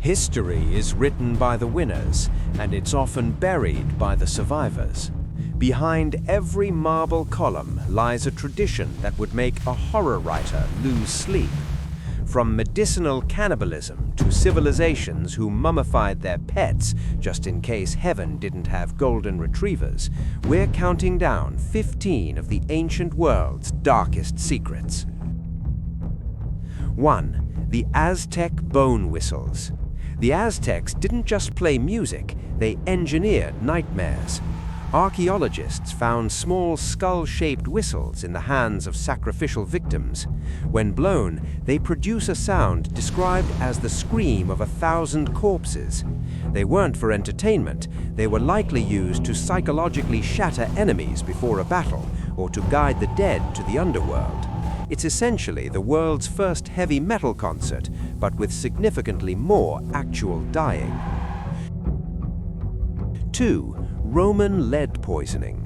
History is written by the winners, and it's often buried by the survivors. Behind every marble column lies a tradition that would make a horror writer lose sleep. From medicinal cannibalism to civilizations who mummified their pets just in case heaven didn't have golden retrievers, we're counting down 15 of the ancient world's darkest secrets. 1. The Aztec bone whistles. The Aztecs didn't just play music, they engineered nightmares. Archaeologists found small skull-shaped whistles in the hands of sacrificial victims. When blown, they produce a sound described as the scream of 1,000 corpses. They weren't for entertainment, they were likely used to psychologically shatter enemies before a battle, or to guide the dead to the underworld. It's essentially the world's first heavy metal concert, but with significantly more actual dying. 2. Roman lead poisoning.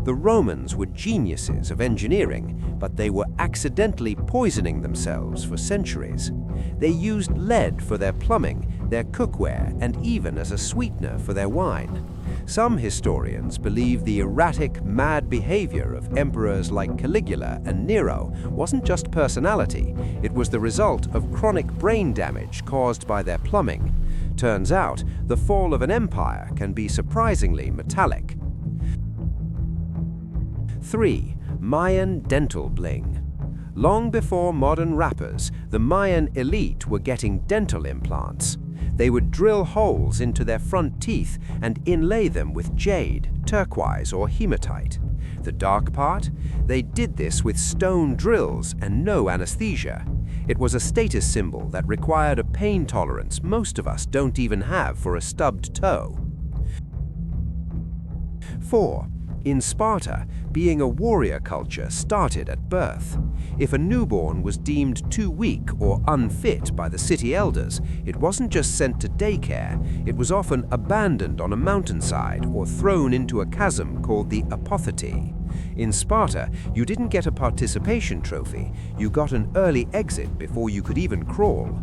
The Romans were geniuses of engineering, but they were accidentally poisoning themselves for centuries. They used lead for their plumbing, their cookware, and even as a sweetener for their wine. Some historians believe the erratic, mad behavior of emperors like Caligula and Nero wasn't just personality, it was the result of chronic brain damage caused by their plumbing. Turns out, the fall of an empire can be surprisingly metallic. 3. Mayan dental bling. Long before modern rappers, the Mayan elite were getting dental implants. They would drill holes into their front teeth and inlay them with jade, turquoise, or hematite. The dark part? They did this with stone drills and no anesthesia. It was a status symbol that required a pain tolerance most of us don't even have for a stubbed toe. 4. In Sparta, being a warrior culture started at birth. If a newborn was deemed too weak or unfit by the city elders, it wasn't just sent to daycare, it was often abandoned on a mountainside or thrown into a chasm called the apothete. In Sparta, you didn't get a participation trophy, you got an early exit before you could even crawl.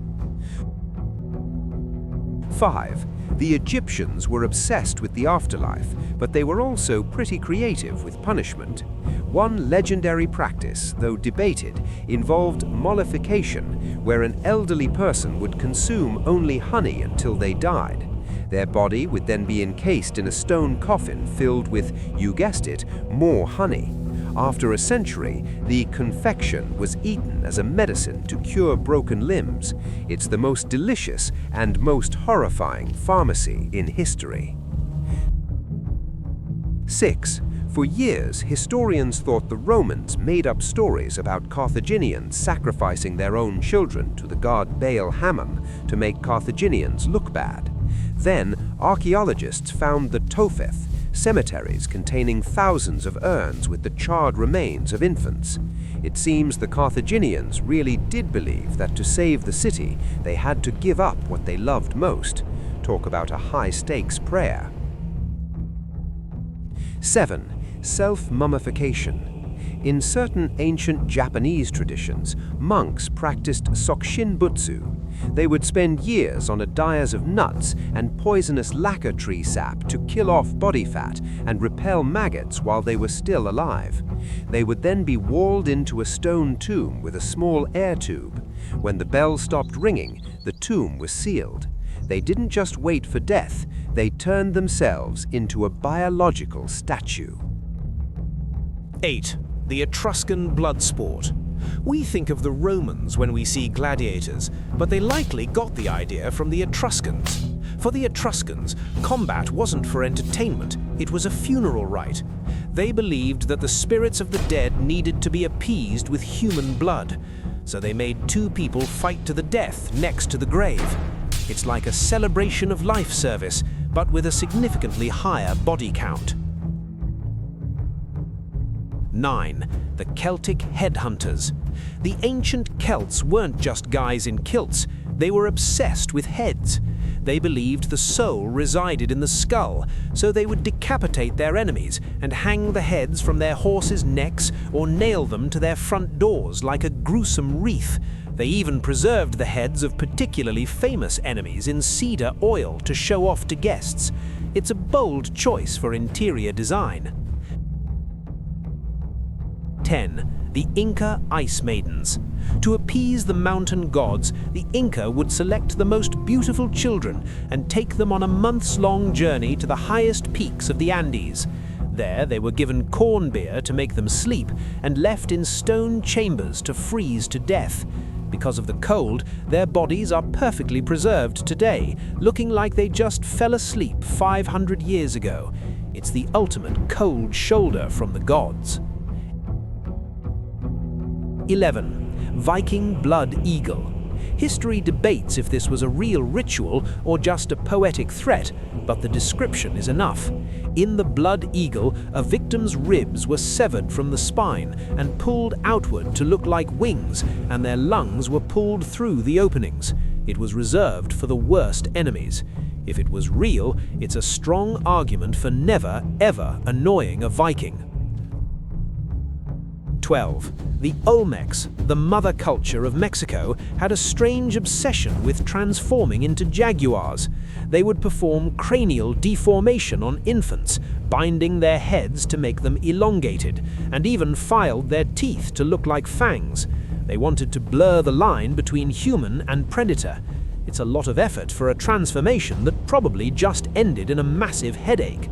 5. The Egyptians were obsessed with the afterlife, but they were also pretty creative with punishment. One legendary practice, though debated, involved mollification, where an elderly person would consume only honey until they died. Their body would then be encased in a stone coffin filled with, you guessed it, more honey. After a century, the confection was eaten as a medicine to cure broken limbs. It's the most delicious and most horrifying pharmacy in history. 6. For years, historians thought the Romans made up stories about Carthaginians sacrificing their own children to the god Baal Hammon to make Carthaginians look bad. Then, archaeologists found the Topheth, cemeteries containing thousands of urns with the charred remains of infants. It seems the Carthaginians really did believe that to save the city, they had to give up what they loved most. Talk about a high-stakes prayer. 7. Self-mummification. In certain ancient Japanese traditions, monks practiced sokushinbutsu. They would spend years on a dais of nuts and poisonous lacquer tree sap to kill off body fat and repel maggots while they were still alive. They would then be walled into a stone tomb with a small air tube. When the bell stopped ringing, the tomb was sealed. They didn't just wait for death, they turned themselves into a biological statue. 8. The Etruscan blood sport. We think of the Romans when we see gladiators, but they likely got the idea from the Etruscans. For the Etruscans, combat wasn't for entertainment, it was a funeral rite. They believed that the spirits of the dead needed to be appeased with human blood, so they made two people fight to the death next to the grave. It's like a celebration of life service, but with a significantly higher body count. 9. The Celtic headhunters. The ancient Celts weren't just guys in kilts, they were obsessed with heads. They believed the soul resided in the skull, so they would decapitate their enemies and hang the heads from their horses' necks or nail them to their front doors like a gruesome wreath. They even preserved the heads of particularly famous enemies in cedar oil to show off to guests. It's a bold choice for interior design. 10. The Inca Ice Maidens. To appease the mountain gods, the Inca would select the most beautiful children and take them on a months-long journey to the highest peaks of the Andes. There they were given corn beer to make them sleep and left in stone chambers to freeze to death. Because of the cold, their bodies are perfectly preserved today, looking like they just fell asleep 500 years ago. It's the ultimate cold shoulder from the gods. 11. Viking Blood Eagle. History debates if this was a real ritual or just a poetic threat, but the description is enough. In the Blood Eagle, a victim's ribs were severed from the spine and pulled outward to look like wings, and their lungs were pulled through the openings. It was reserved for the worst enemies. If it was real, it's a strong argument for never, ever annoying a Viking. 12. The Olmecs, the mother culture of Mexico, had a strange obsession with transforming into jaguars. They would perform cranial deformation on infants, binding their heads to make them elongated, and even filed their teeth to look like fangs. They wanted to blur the line between human and predator. It's a lot of effort for a transformation that probably just ended in a massive headache.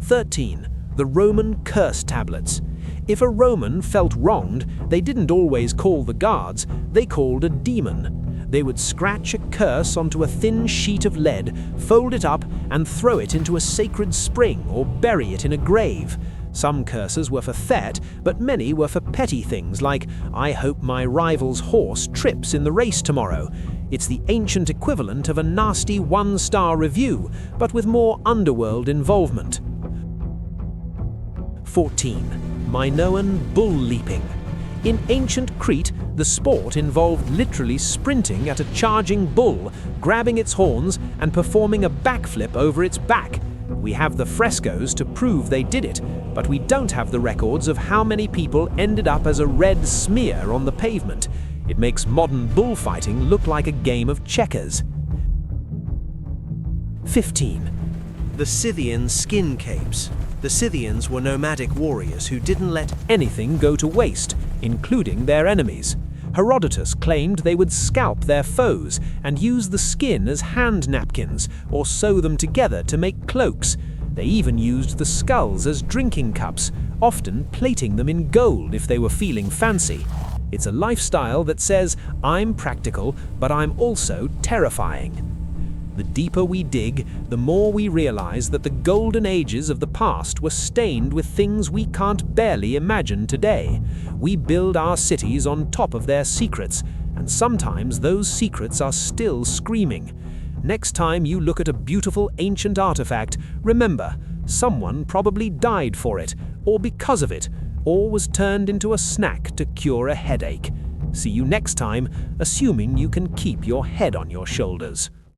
13. The Roman Curse Tablets. If a Roman felt wronged, they didn't always call the guards, they called a demon. They would scratch a curse onto a thin sheet of lead, fold it up, and throw it into a sacred spring or bury it in a grave. Some curses were for theft, but many were for petty things like, "I hope my rival's horse trips in the race tomorrow." It's the ancient equivalent of a nasty one-star review, but with more underworld involvement. 14. Minoan bull leaping. In ancient Crete, the sport involved literally sprinting at a charging bull, grabbing its horns, and performing a backflip over its back. We have the frescoes to prove they did it, but we don't have the records of how many people ended up as a red smear on the pavement. It makes modern bullfighting look like a game of checkers. 15. The Scythian skin capes. The Scythians were nomadic warriors who didn't let anything go to waste, including their enemies. Herodotus claimed they would scalp their foes and use the skin as hand napkins or sew them together to make cloaks. They even used the skulls as drinking cups, often plating them in gold if they were feeling fancy. It's a lifestyle that says, "I'm practical, but I'm also terrifying." The deeper we dig, the more we realize that the golden ages of the past were stained with things we can't barely imagine today. We build our cities on top of their secrets, and sometimes those secrets are still screaming. Next time you look at a beautiful ancient artifact, remember, someone probably died for it, or because of it, or was turned into a snack to cure a headache. See you next time, assuming you can keep your head on your shoulders.